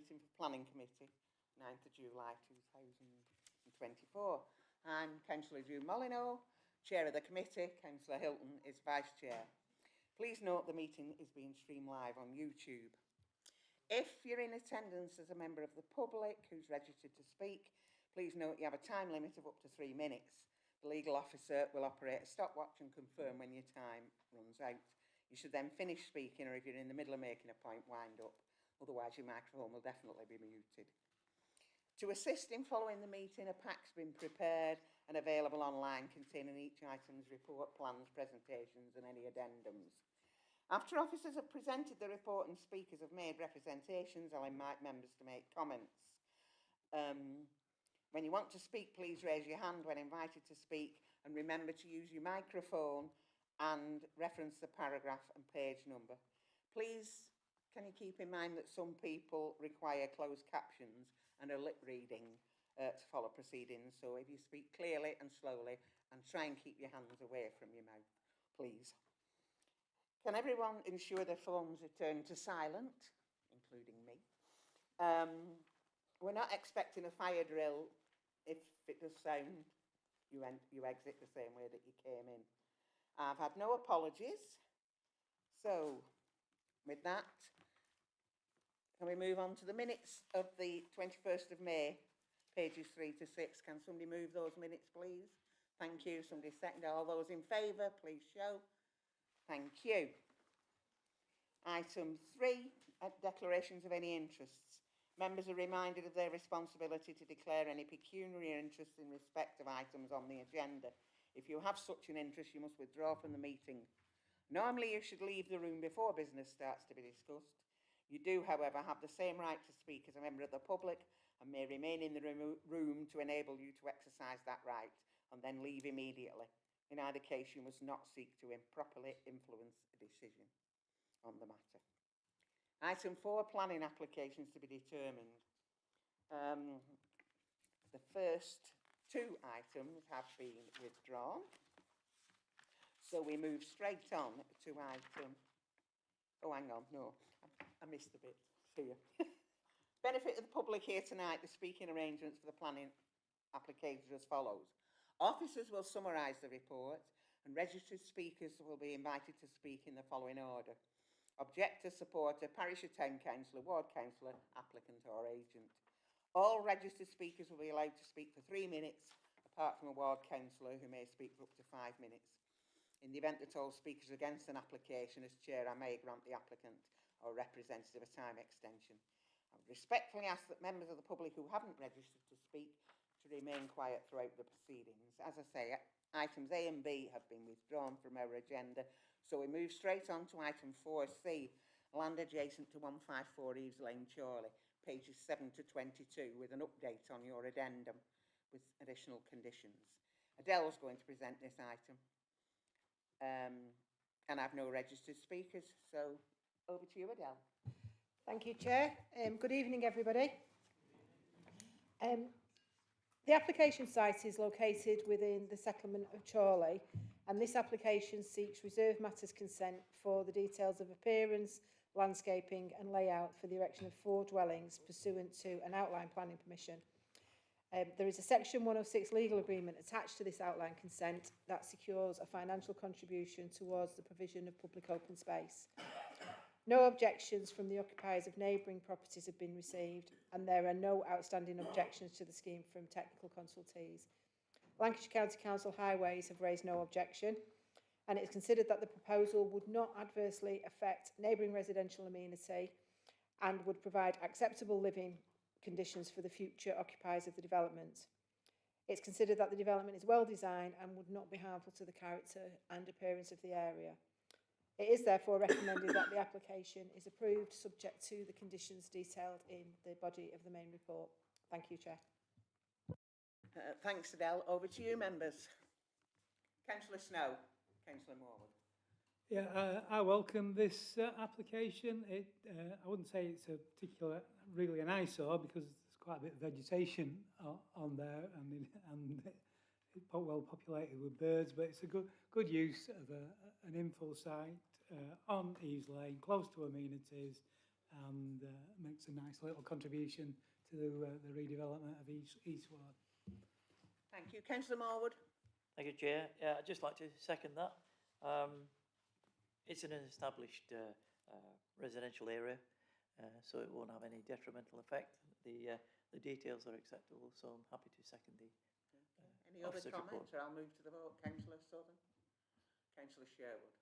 meeting for Planning Committee, 9th of July 2024. I'm Councillor June Molyneux, Chair of the Committee. Councillor Hilton is Vice Chair. Please note the meeting is being streamed live on YouTube. If you're in attendance as a member of the public who's registered to speak, please note you have a time limit of up to 3 minutes. The legal officer will operate a stopwatch and confirm when your time runs out. You should then finish speaking, or if you're in the middle of making a point, wind up. Otherwise, your microphone will definitely be muted. To assist in following the meeting, a pack's been prepared and available online containing each item's report, plans, presentations and any addendums. After officers have presented the report and speakers have made representations, I'll invite members to make comments. When you want to speak, please raise your hand when invited to speak, and remember to use your microphone and reference the paragraph and page number. Please, can you keep in mind that some people require closed captions and a lip reading to follow proceedings, so if you speak clearly and slowly, and try and keep your hands away from your mouth, please. Can everyone ensure their phones are turned to silent, including me? We're not expecting a fire drill. If it does sound, you exit the same way that you came in. I've had no apologies. So, with that, can we move on to the minutes of the 21st of May, pages 3 to 6? Can somebody move those minutes, please? Thank you. Somebody second. All those in favour, please show. Thank you. Item 3, declarations of any interests. Members are reminded of their responsibility to declare any pecuniary interest in respect of items on the agenda. If you have such an interest, you must withdraw from the meeting. Normally, you should leave the room before business starts to be discussed. You do, however, have the same right to speak as a member of the public and may remain in the room to enable you to exercise that right and then leave immediately. In either case, you must not seek to improperly influence a decision on the matter. Item 4, planning applications to be determined. The first 2 items have been withdrawn. So we move straight on to item... Oh, hang on, no, I missed a bit here. Benefit of the public here tonight, the speaking arrangements for the planning applications as follows. Officers will summarise the report and registered speakers will be invited to speak in the following order. Objector, supporter, parish or town councillor, ward councillor, applicant or agent. All registered speakers will be allowed to speak for 3 minutes, apart from a ward councillor who may speak for up to 5 minutes. In the event that all speakers are against an application, as chair, I may grant the applicant or representative a time extension. I would respectfully ask that members of the public who haven't registered to speak to remain quiet throughout the proceedings. As I say, items A and B have been withdrawn from our agenda, so we move straight on to item 4C, land adjacent to 154 Eves Lane, Chorley, pages 7 to 22, with an update on your addendum with additional conditions. Adele's going to present this item. And I've no registered speakers, so over to you, Adele. Thank you, Chair. Good evening, everybody. The application site is located within the settlement of Chorley, and this application seeks reserved matters consent for the details of appearance, landscaping and layout for the erection of 4 dwellings pursuant to an outline planning permission. There is a Section 106 legal agreement attached to this outline consent that secures a financial contribution towards the provision of public open space. No objections from the occupiers of neighbouring properties have been received, and there are no outstanding objections to the scheme from technical consultees. Lancashire County Council Highways have raised no objection, and it is considered that the proposal would not adversely affect neighbouring residential amenity and would provide acceptable living conditions for the future occupiers of the development. It's considered that the development is well designed and would not be harmful to the character and appearance of the area. It is therefore recommended that the application is approved subject to the conditions detailed in the body of the main report. Thank you, Chair. Thanks, Adele. Over to you, members. Councillor Snow, Councillor Morwood. Yeah, I welcome this application. I wouldn't say it's a particular, really an eyesore because there's quite a bit of vegetation on there and it's well populated with birds, but it's a good use of an infill site on Eves Lane, close to amenities, and makes a nice little contribution to the redevelopment of East Ward. Thank you. Councillor Marwood. Thank you, Chair. Yeah, I'd just like to second that. It's an established residential area, so it won't have any detrimental effect. The details are acceptable, so I'm happy to second the Any other officer's comments, report. or I'll move to the vote. Councillor Southern. Councillor Sherwood.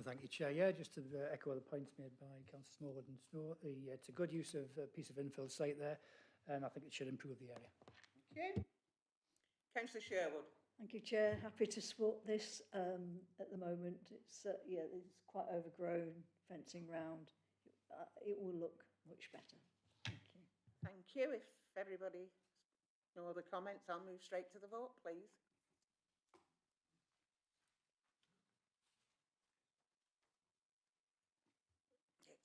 Thank you, Chair. Yeah, just to echo the points made by Councillor Smallwood and Snow, it's a good use of a piece of infill site there, and I think it should improve the area. Thank you. Councillor Sherwood. Thank you, Chair. Happy to support this at the moment. It's yeah, it's quite overgrown, fencing round. It will look much better. Thank you. Thank you. If everybody, no other comments, I'll move straight to the vote, please. Tick.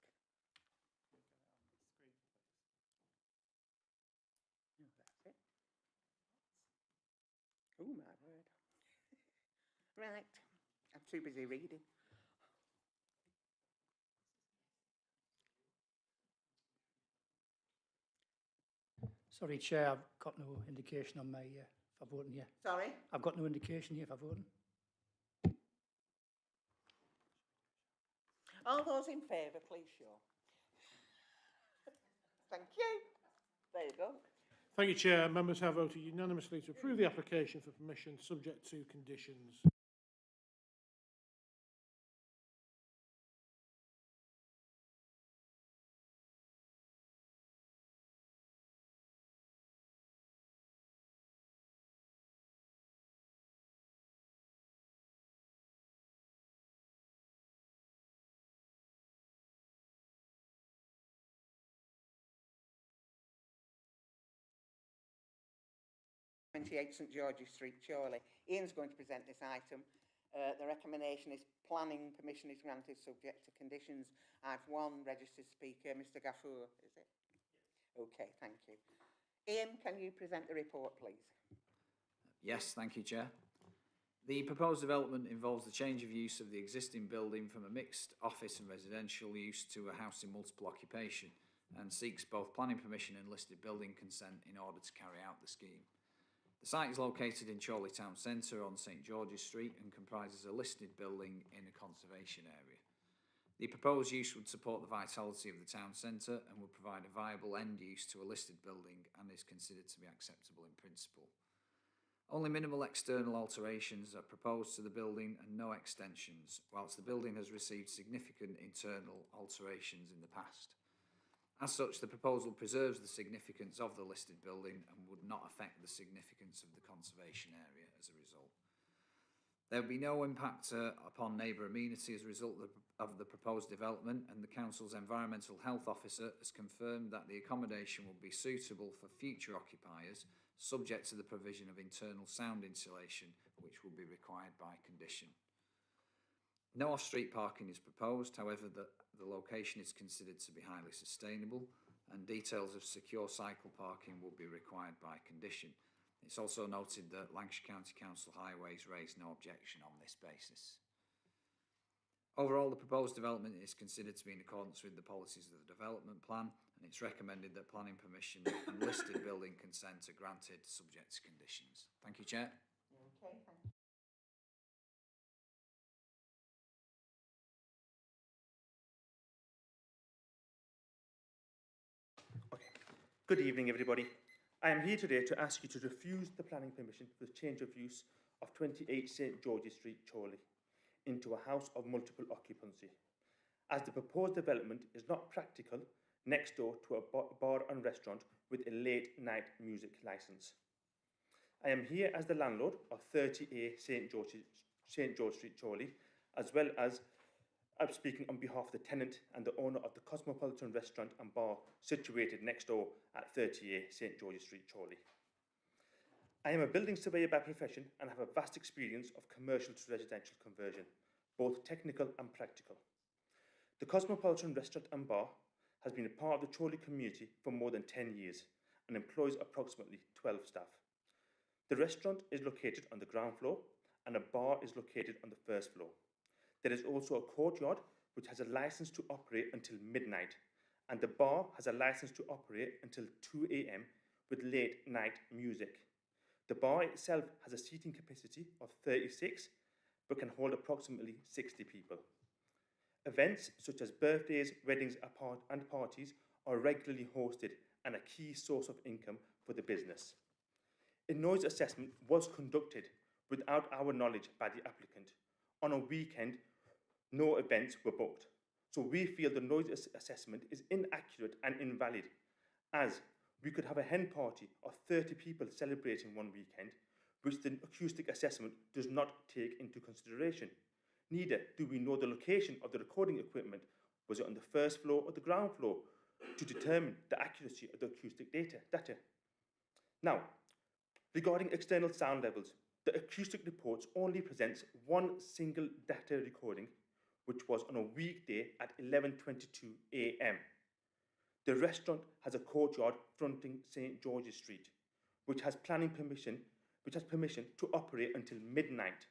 Oh, that's it. Oh, my word. Right. I'm too busy reading. Sorry, Chair, I've got no indication on my if I'm voting here. Sorry? I've got no indication here if I'm voting. All those in favour, please show. Thank you. There you go. Thank you, Chair. Members have voted unanimously to approve the application for permission subject to conditions. St George's Street, Chorley. Ian's going to present this item. The recommendation is planning permission is granted subject to conditions. I've one registered speaker, Mr Gaffour, is it? Okay, thank you. Ian, can you present the report, please? Yes, thank you, Chair. The proposed development involves the change of use of the existing building from a mixed office and residential use to a house in multiple occupation, and seeks both planning permission and listed building consent in order to carry out the scheme. The site is located in Chorley Town Centre on St George's Street and comprises a listed building in a conservation area. The proposed use would support the vitality of the town centre and would provide a viable end use to a listed building and is considered to be acceptable in principle. Only minimal external alterations are proposed to the building and no extensions, whilst the building has received significant internal alterations in the past. As such, the proposal preserves the significance of the listed building and would not affect the significance of the conservation area as a result. There will be no impact upon neighbour amenity as a result of the proposed development, and the Council's Environmental Health Officer has confirmed that the accommodation will be suitable for future occupiers, subject to the provision of internal sound insulation, which will be required by condition. No off-street parking is proposed, however, the location is considered to be highly sustainable, and details of secure cycle parking will be required by condition. It's also noted that Lancashire County Council Highways raised no objection on this basis. Overall, the proposed development is considered to be in accordance with the policies of the development plan, and it's recommended that planning permission and listed building consent are granted subject to conditions. Thank you, Chair. Okay, thank you. Good evening, everybody. I am here today to ask you to refuse the planning permission for the change of use of 28 St George's Street, Chorley, into a house of multiple occupancy, as the proposed development is not practical next door to a bar and restaurant with a late night music licence. I am here as the landlord of 30A St George Street, Chorley, as well as I'm speaking on behalf of the tenant and the owner of the Cosmopolitan Restaurant and Bar situated next door at 30A St George's Street, Chorley. I am a building surveyor by profession and have a vast experience of commercial to residential conversion, both technical and practical. The Cosmopolitan Restaurant and Bar has been a part of the Chorley community for more than 10 years and employs approximately 12 staff. The restaurant is located on the ground floor and a bar is located on the first floor. There is also a courtyard which has a license to operate until midnight, and the bar has a license to operate until 2 a.m. with late night music. The bar itself has a seating capacity of 36, but can hold approximately 60 people. Events such as birthdays, weddings, and parties are regularly hosted and a key source of income for the business. A noise assessment was conducted without our knowledge by the applicant. On a weekend, no events were booked. So we feel the noise assessment is inaccurate and invalid, as we could have a hen party of 30 people celebrating one weekend, which the acoustic assessment does not take into consideration. Neither do we know the location of the recording equipment. Was it on the first floor or the ground floor, to determine the accuracy of the acoustic data. Now, regarding external sound levels, the acoustic reports only presents one single data recording, which was on a weekday at 11:22 a.m. The restaurant has a courtyard fronting St. George's Street, which has permission to operate until midnight.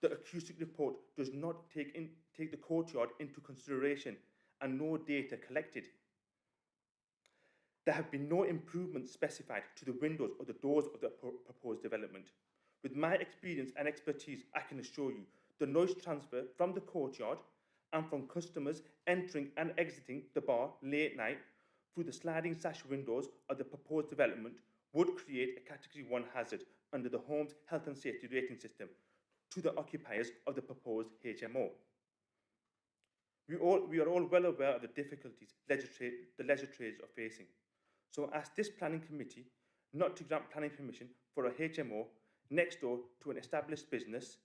The acoustic report does not take the courtyard into consideration, and no data collected. There have been no improvements specified to the windows or the doors of the proposed development. With my experience and expertise, I can assure you the noise transfer from the courtyard and from customers entering and exiting the bar late night through the sliding sash windows of the proposed development would create a Category 1 hazard under the Home's Health and Safety Rating System to the occupiers of the proposed HMO. We are all well aware of the difficulties the leisure trades are facing. So I ask this planning committee not to grant planning permission for a HMO next door to an established business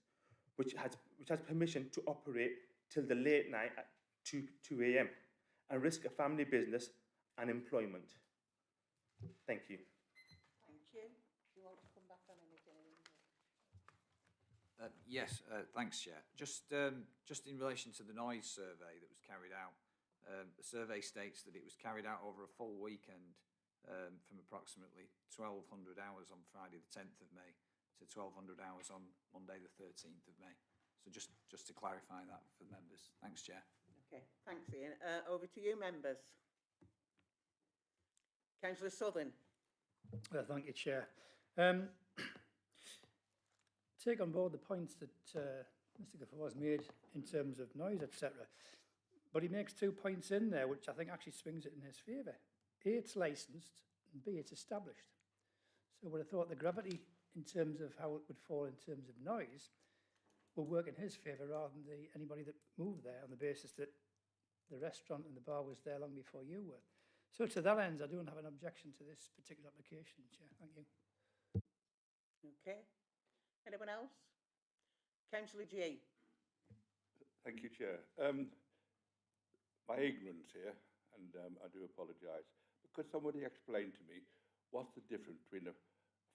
which has permission to operate till the late night at 2 a.m. and risk a family business and employment. Thank you. Thank you. Do you want to come back on anything? Yes, thanks, Chair. Just in relation to the noise survey that was carried out, the survey states that it was carried out over a full weekend from approximately 1,200 hours on Friday the 10th of May to 1,200 hours on Monday the 13th of May. So just to clarify that for members. Thanks, Chair. Okay, thanks, Ian. Over to you, members. Councillor Southern. Thank you, Chair. Take on board the points that Mr Gaffer has made in terms of noise, etc. But he makes 2 points in there, which I think actually swings it in his favour. A, it's licensed, and B, it's established. So I would have thought the gravity in terms of how it would fall in terms of noise will work in his favour rather than anybody that moved there on the basis that the restaurant and the bar was there long before you were. So to that end, I don't have an objection to this particular application, Chair. Thank you. Okay. Anyone else? Councillor G. Thank you, Chair. My ignorance here, and I do apologise, but could somebody explain to me what's the difference between a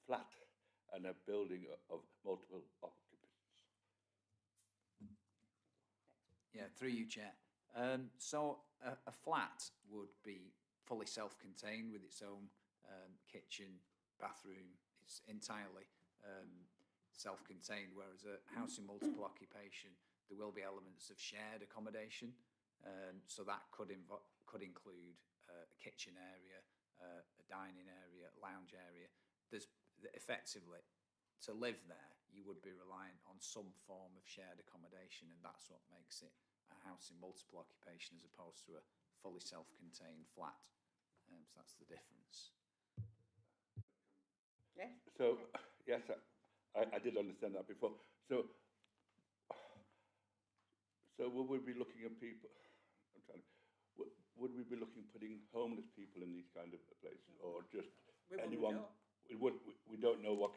flat and a building of multiple occupants? Yeah, through you, Chair. So a flat would be fully self-contained with its own kitchen, bathroom. It's entirely self-contained, whereas a house in multiple occupation, there will be elements of shared accommodation. So that could include a kitchen area, a dining area, lounge area. There's effectively, to live there, you would be reliant on some form of shared accommodation, and that's what makes it a house in multiple occupation as opposed to a fully self-contained flat. So that's the difference. Yes? So, yes, I did understand that before. So would we be looking at people, would we be looking putting homeless people in these kind of places, or just anyone? We don't know what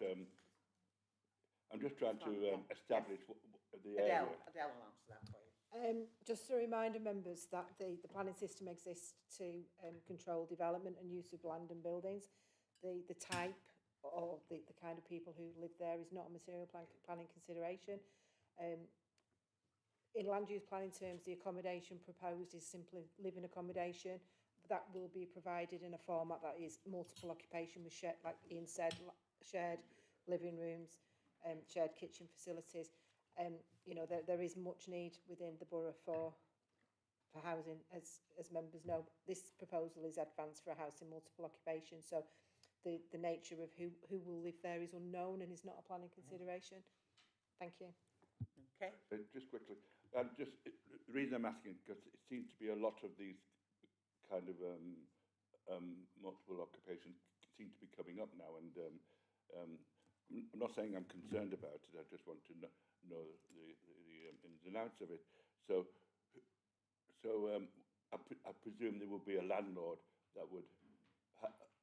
I'm just trying to establish the area. Adele will answer that for you. Just to remind members that the planning system exists to control development and use of land and buildings. The type or the kind of people who live there is not a material planning consideration. In land use planning terms, the accommodation proposed is simply living accommodation. That will be provided in a format that is multiple occupation with shared, like Ian said, shared living rooms, shared kitchen facilities. You know, there is much need within the borough for for housing, as members know. This proposal is advanced for a house in multiple occupation, so the nature of who will live there is unknown and is not a planning consideration. Thank you. Okay. Just quickly, the reason I'm asking, because it seems to be a lot of these kind of multiple occupations seem to be coming up now, and I'm not saying I'm concerned about it. I just want to know the ins and outs of it. So I presume there would be a landlord that would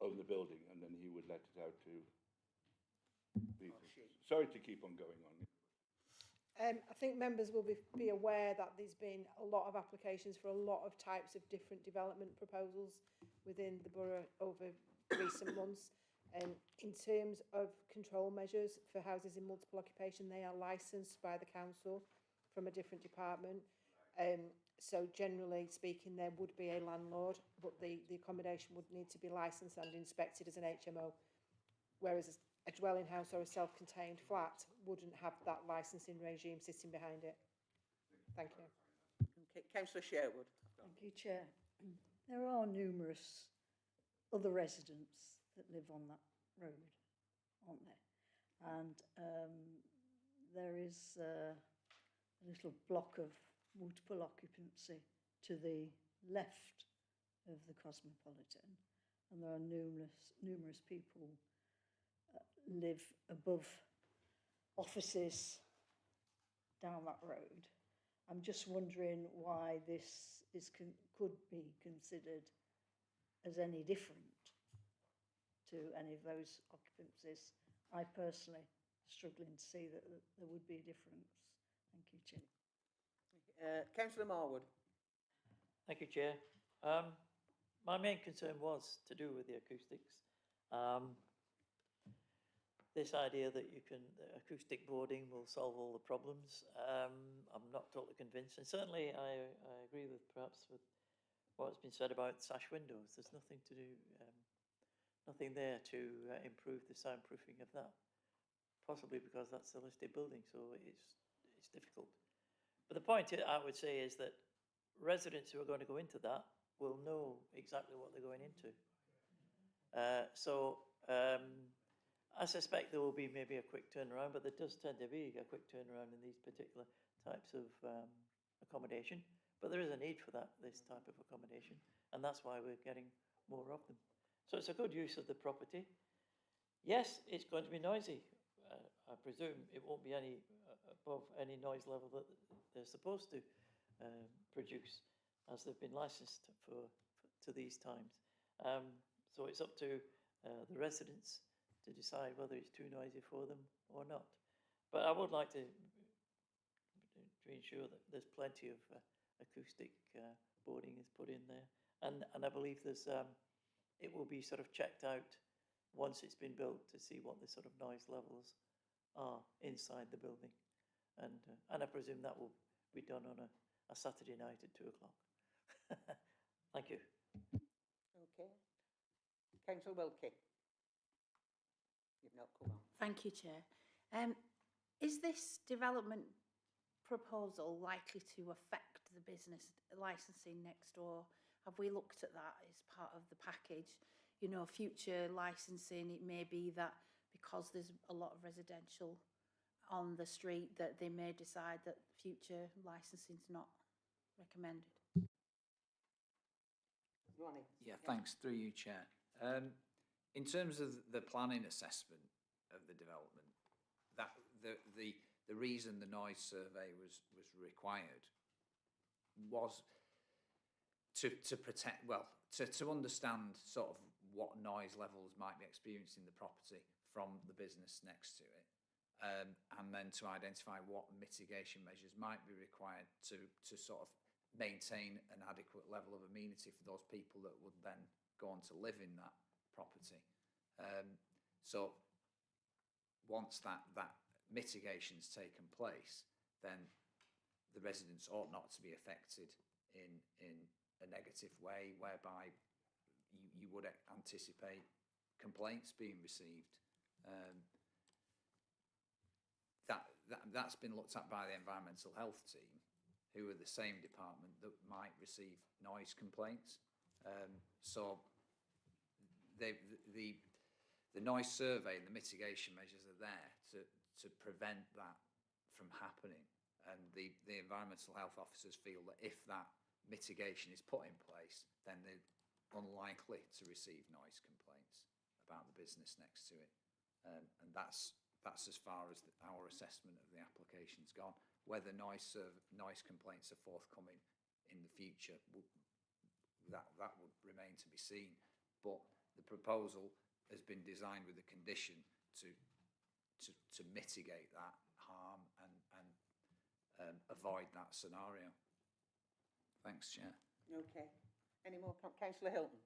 own the building, and then he would let it out to people. Sorry to keep on going on. I think members will be aware that there's been a lot of applications for a lot of types of different development proposals within the borough over recent months. In terms of control measures for houses in multiple occupation, they are licensed by the council from a different department. So generally speaking, there would be a landlord, but the accommodation would need to be licensed and inspected as an HMO, whereas a dwelling house or a self-contained flat wouldn't have that licensing regime sitting behind it. Thank you. Okay. Councillor Sherwood. Thank you, Chair. There are numerous other residents that live on that road, aren't there? And there is a little block of multiple occupancy to the left of the Cosmopolitan, and there are numerous people live above offices down that road. I'm just wondering why this could be considered as any different to any of those occupancies. I personally struggling to see that there would be a difference. Thank you, Chair. Councillor Marwood. Thank you, Chair. My main concern was to do with the acoustics. This idea that acoustic boarding will solve all the problems, I'm not totally convinced. And certainly I agree with perhaps with what's been said about sash windows. There's nothing to do, nothing there to improve the soundproofing of that. Possibly because that's a listed building, so it's difficult. But the point I would say is that residents who are going to go into that will know exactly what they're going into. I suspect there will be maybe a quick turnaround, but there does tend to be a quick turnaround in these particular types of accommodation. But there is a need for this type of accommodation, and that's why we're getting more of them. So it's a good use of the property. Yes, it's going to be noisy. I presume it won't be any above any noise level that they're supposed to produce, as they've been licensed to these times. So it's up to the residents to decide whether it's too noisy for them or not. But I would like to ensure that there's plenty of acoustic boarding is put in there, and I believe there's it will be sort of checked out once it's been built to see what the sort of noise levels are inside the building, and I presume that will be done on a Saturday night at 2 o'clock. Thank you. Okay. Councillor Wilkie. You've not come on. Thank you, Chair. Is this development proposal likely to affect the business licensing next door? Have we looked at that as part of the package? You know, future licensing, it may be that because there's a lot of residential on the street that they may decide that future licensing is not recommended. Ronnie. Yeah, thanks. Through you, Chair. In terms of the planning assessment of the development, that the reason the noise survey was required was to protect, well, to understand sort of what noise levels might be experienced in the property from the business next to it, and then to identify what mitigation measures might be required to sort of maintain an adequate level of amenity for those people that would then go on to live in that property. So once that mitigation's taken place, then the residents ought not to be affected in a negative way, whereby you would anticipate complaints being received. That's been looked at by the environmental health team, who are the same department that might receive noise complaints. So the noise survey and the mitigation measures are there to prevent that from happening. And the environmental health officers feel that if that mitigation is put in place, then they're unlikely to receive noise complaints about the business next to it. And that's as far as our assessment of the application's gone. Whether noise complaints are forthcoming in the future, that would remain to be seen. But the proposal has been designed with a condition to mitigate that harm and avoid that scenario. Thanks, Chair. Okay. Any more? Councillor Hilton?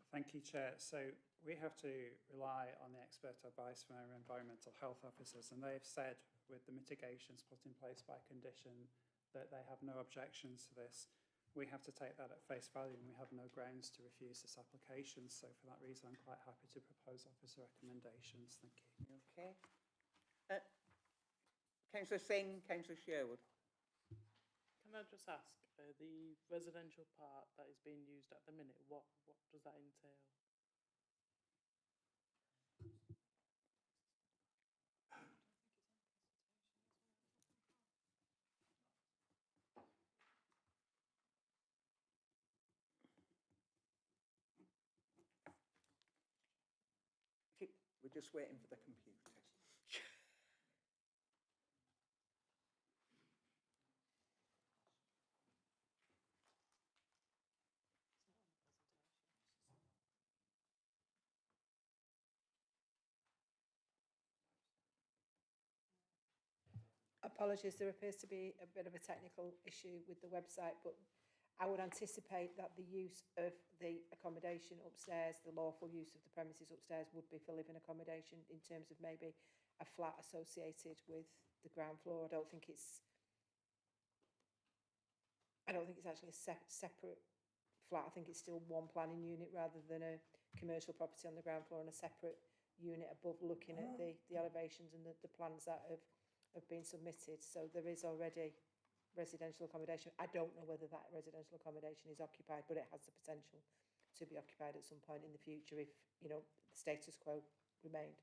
Thank you, Chair. So we have to rely on the expert advice from our environmental health officers, and they've said with the mitigations put in place by condition that they have no objections to this. We have to take that at face value, and we have no grounds to refuse this application. So for that reason, I'm quite happy to propose officer recommendations. Thank you. Okay. Councillor Singh, Councillor Sherwood. Can I just ask, the residential part that is being used at the minute, what does that entail? We're just waiting for the computer. Apologies, there appears to be a bit of a technical issue with the website, but I would anticipate that the use of the accommodation upstairs, the lawful use of the premises upstairs, would be for living accommodation in terms of maybe a flat associated with the ground floor. I don't think it's actually a separate flat. I think it's still one planning unit rather than a commercial property on the ground floor and a separate unit above looking at the elevations and the plans that have been submitted. So there is already residential accommodation. I don't know whether that residential accommodation is occupied, but it has the potential to be occupied at some point in the future if, you know, the status quo remained.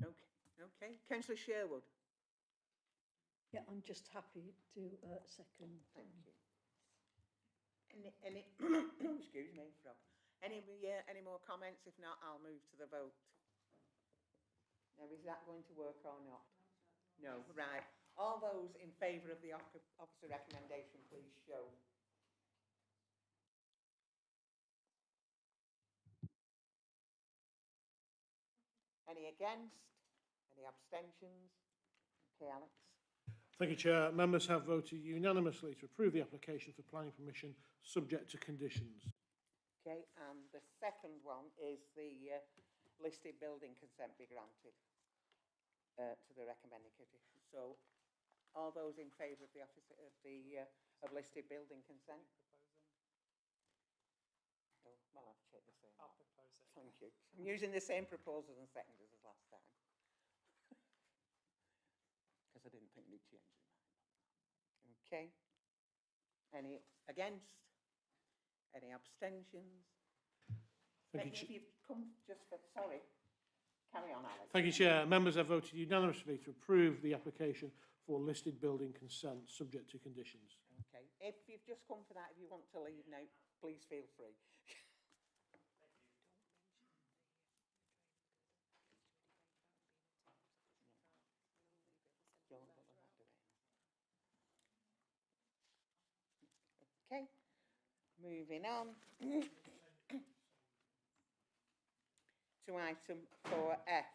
Okay. Councillor Sherwood. Yeah, I'm just happy to second. Thank you. Any excuse me, frog. Any more comments? If not, I'll move to the vote. Now, is that going to work or not? No, right. All those in favour of the officer recommendation, please show. Any against? Any abstentions? Okay, Alex. Thank you, Chair. Members have voted unanimously to approve the application for planning permission subject to conditions. Okay, and the second one is the listed building consent be granted to the recommended condition. So, all those in favour of the officer of listed building consent? Oh, well, I've checked the same. I'll propose it. Thank you. I'm using the same proposals and seconders as last time. Because I didn't think we'd change their mind. Okay. Any against? Any abstentions? Thank If you, you've come just for, sorry, carry on, Alex. Thank you, Chair. Members have voted unanimously to approve the application for listed building consent subject to conditions. Okay, if you've just come for that, if you want to leave now, please feel free. Okay, moving on to item 4F,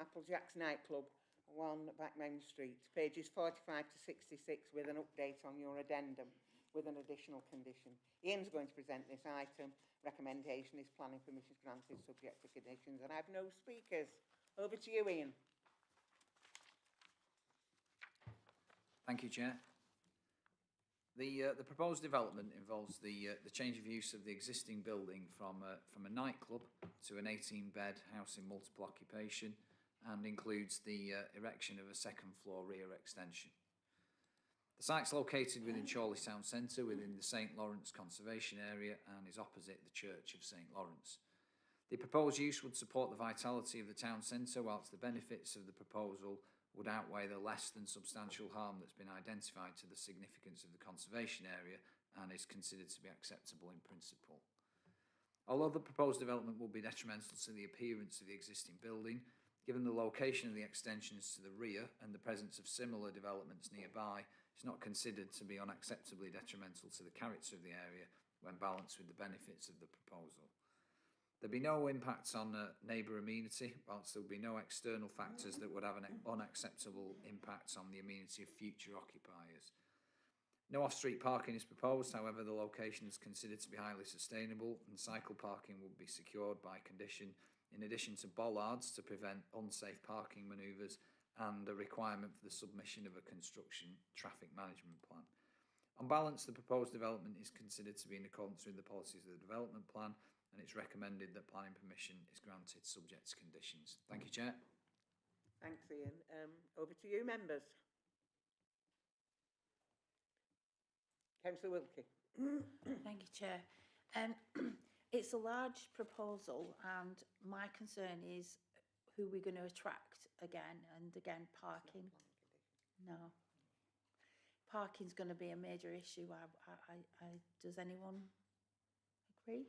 Applejack's Nightclub, 1 Backmain Street, pages 45 to 66 with an update on your addendum with an additional condition. Ian's going to present this item. Recommendation is planning permission granted subject to conditions, and I have no speakers. Over to you, Ian. Thank you, Chair. The proposed development involves the change of use of the existing building from a nightclub to an 18-bed house in multiple occupation, and includes the erection of a second floor rear extension. The site's located within Chorley Town Centre within the St Lawrence Conservation Area and is opposite the Church of St Lawrence. The proposed use would support the vitality of the town centre, whilst the benefits of the proposal would outweigh the less than substantial harm that's been identified to the significance of the conservation area and is considered to be acceptable in principle. Although the proposed development will be detrimental to the appearance of the existing building, given the location of the extensions to the rear and the presence of similar developments nearby, it's not considered to be unacceptably detrimental to the character of the area when balanced with the benefits of the proposal. There'll be no impacts on neighbour amenity, whilst there will be no external factors that would have an unacceptable impact on the amenity of future occupiers. No off-street parking is proposed, however the location is considered to be highly sustainable and cycle parking will be secured by condition, in addition to bollards to prevent unsafe parking manoeuvres and a requirement for the submission of a construction traffic management plan. On balance, the proposed development is considered to be in accordance with the policies of the development plan, and it's recommended that planning permission is granted subject to conditions. Thank you, Chair. Thanks, Ian. Over to you, members. Councillor Wilkie. Thank you, Chair. It's a large proposal, and my concern is who we're going to attract again and again. Parking. No. Parking's going to be a major issue. Does anyone agree?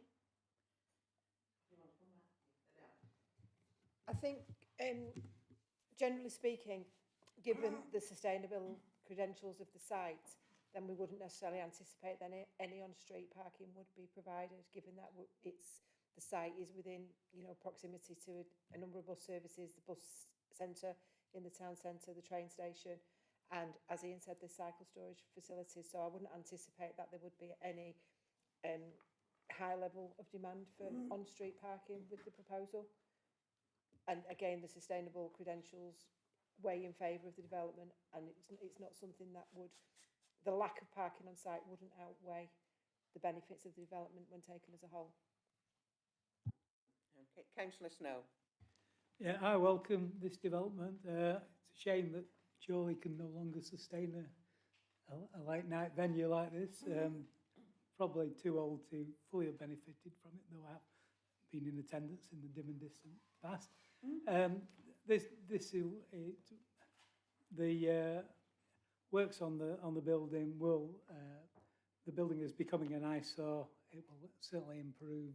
I think, generally speaking, given the sustainable credentials of the site, then we wouldn't necessarily anticipate that any on-street parking would be provided, given that the site is within, proximity to a number of bus services, the bus centre in the town centre, the train station, and as Ian said, the cycle storage facilities. So I wouldn't anticipate that there would be any high level of demand for on-street parking with the proposal. And again, the sustainable credentials weigh in favour of the development, and it's not something that would, the lack of parking on site wouldn't outweigh the benefits of the development when taken as a whole. Okay, Councillor Snow. Yeah, I welcome this development. It's a shame that Chorley can no longer sustain a late night venue like this. Probably too old to fully have benefited from it, though I have been in attendance in the dim and distant past. The works on the building will, the building is becoming an eyesore. It will certainly improve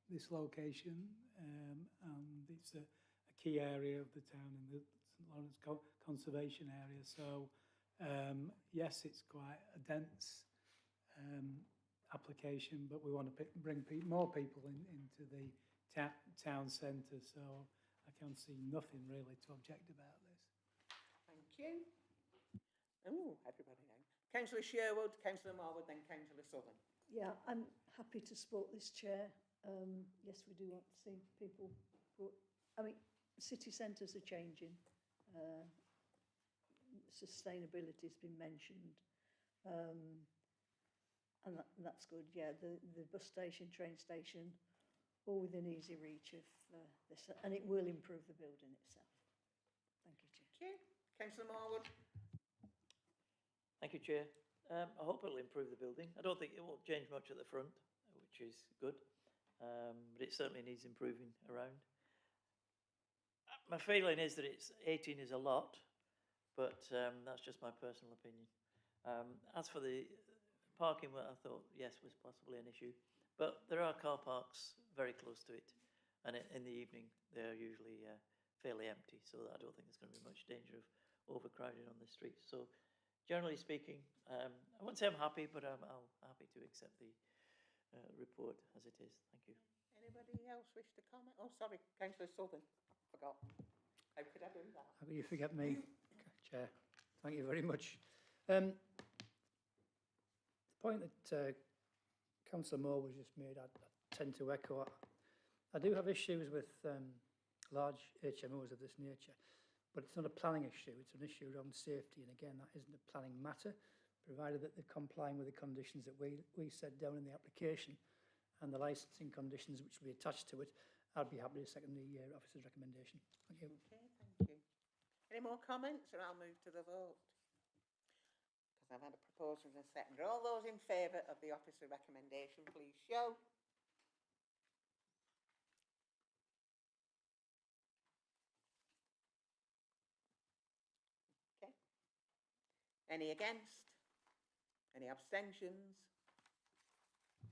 this location, and it's a key area of the town in the St Lawrence Conservation Area. So yes, it's quite a dense application, but we want to bring more people into the town centre, so I can see nothing really to object about this. Thank you. Oh, everybody now. Councillor Sherwood, Councillor Marwood, then Councillor Southern. Yeah, I'm happy to support this, Chair. Yes, we do want to see people brought, I mean, city centres are changing. Sustainability has been mentioned. And that's good, yeah. The bus station, train station, all within easy reach of this, and it will improve the building itself. Thank you, Chair. Thank you. Councillor Marwood. Thank you, Chair. I hope it'll improve the building. I don't think it won't change much at the front, which is good, but it certainly needs improving around. My feeling is that 18 is a lot, but that's just my personal opinion. As for the parking, well, I thought, yes, was possibly an issue, but there are car parks very close to it, and in the evening they're usually fairly empty, so I don't think there's going to be much danger of overcrowding on the streets. So generally speaking, I won't say I'm happy, but I'm happy to accept the report as it is. Thank you. Anybody else wish to comment? Oh, sorry, Councillor Southern. Forgot. How could I do that? How could you forget me, Chair? Thank you very much. The point that Councillor Moore was just made, I tend to echo. I do have issues with large HMOs of this nature, but it's not a planning issue, it's an issue around safety, and again, that isn't a planning matter, provided that they're complying with the conditions that we set down in the application and the licensing conditions which will be attached to it, I'd be happy to second the officer's recommendation. Thank you. Okay, thank you. Any more comments, or I'll move to the vote? Because I've had a proposal and a second. Are all those in favour of the officer recommendation, please show. Okay. Any against? Any abstentions?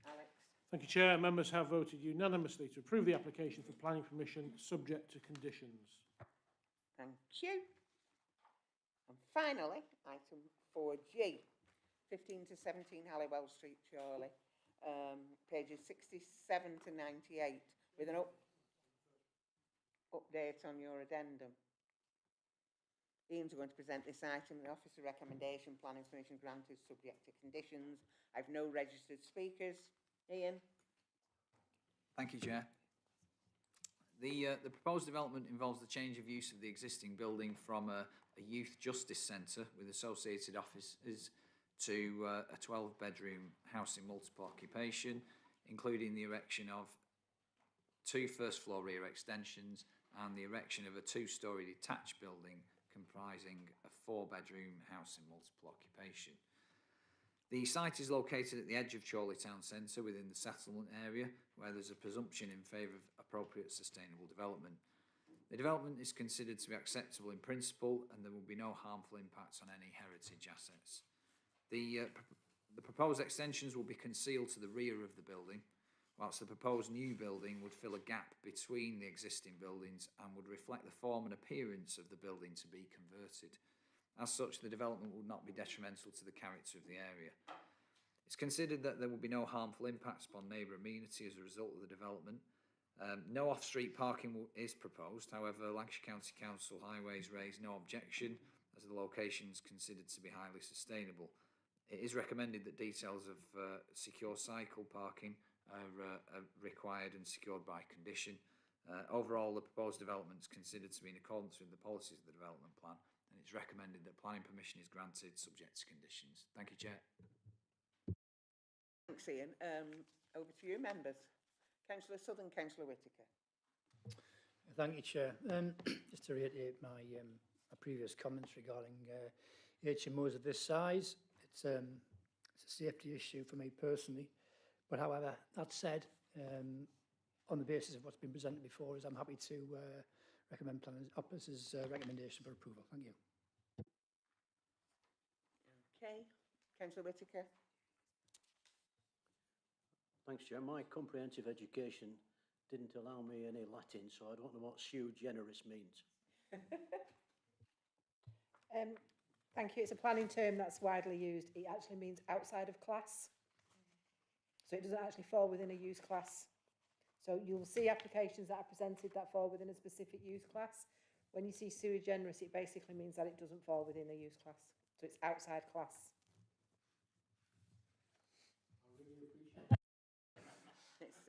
Alex? Thank you, Chair. Members have voted unanimously to approve the application for planning permission subject to conditions. Thank you. And finally, item 4G, 15 to 17 Halliwell Street, Chorley, pages 67 to 98, with an update on your addendum. Ian's going to present this item, the officer recommendation, planning permission granted subject to conditions. I've no registered speakers. Ian? Thank you, Chair. The proposed development involves the change of use of the existing building from a youth justice centre with associated offices to a 12-bedroom house in multiple occupation, including the erection of 2 first-floor rear extensions and the erection of a 2-storey detached building comprising a 4-bedroom house in multiple occupation. The site is located at the edge of Chorley Town Centre within the settlement area, where there's a presumption in favour of appropriate sustainable development. The development is considered to be acceptable in principle, and there will be no harmful impacts on any heritage assets. The proposed extensions will be concealed to the rear of the building, whilst the proposed new building would fill a gap between the existing buildings and would reflect the form and appearance of the building to be converted. As such, the development would not be detrimental to the character of the area. It's considered that there will be no harmful impacts upon neighbour amenity as a result of the development. No off-street parking is proposed. However, Lancashire County Council Highways raised no objection as the location is considered to be highly sustainable. It is recommended that details of secure cycle parking are required and secured by condition. Overall, the proposed development is considered to be in accordance with the policies of the development plan, and it's recommended that planning permission is granted subject to conditions. Thank you, Chair. Thanks, Ian. Over to you, members. Councillor Southern, Councillor Whittaker. Thank you, Chair. Just to reiterate my previous comments regarding HMOs of this size, it's a safety issue for me personally. But however, that said, on the basis of what's been presented before, I'm happy to recommend planning officer's recommendation for approval. Thank you. Okay. Councillor Whittaker. Thanks, Chair. My comprehensive education didn't allow me any Latin, so I don't know what sui generis means. Thank you. It's a planning term that's widely used. It actually means outside of class. So it doesn't actually fall within a use class. So you'll see applications that are presented that fall within a specific use class. When you see sui generis, it basically means that it doesn't fall within a use class. So it's outside class.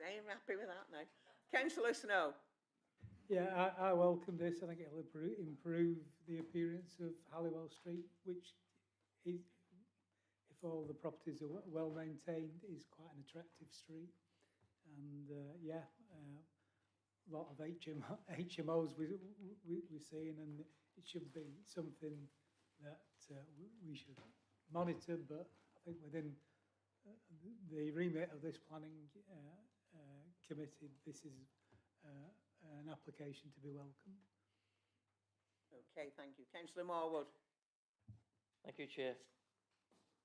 I'm happy with that now. Councillor Snow. Yeah, I welcome this. I think it'll improve the appearance of Halliwell Street, which is, if all the properties are well maintained, is quite an attractive street. And yeah, a lot of HMOs we're seeing, and it should be something that we should monitor. But I think within the remit of this planning committee, this is an application to be welcomed. Okay, thank you. Councillor Morwood. Thank you, Chair.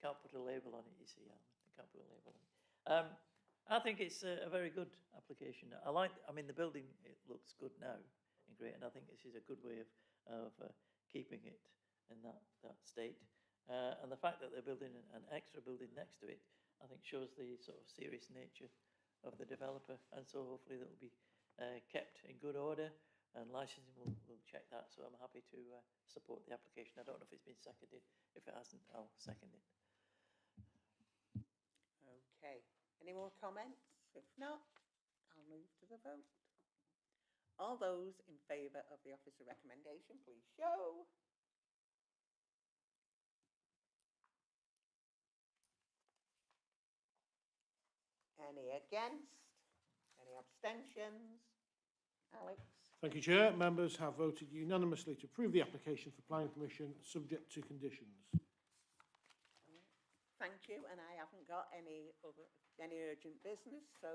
Can't put a label on it, you see, Alan. I can't put a label on it. I think it's a very good application. I mean, the building, it looks good now and great, and I think this is a good way of keeping it in that state. And the fact that they're building an extra building next to it, I think shows the sort of serious nature of the developer, and so hopefully that will be kept in good order, and licensing will check that, so I'm happy to support the application. I don't know if it's been seconded. If it hasn't, I'll second it. Okay. Any more comments? If not, I'll move to the vote. All those in favour of the officer recommendation, please show. Any against? Any abstentions? Alex? Thank you, Chair. Members have voted unanimously to approve the application for planning permission subject to conditions. Thank you, and I haven't got any urgent business, so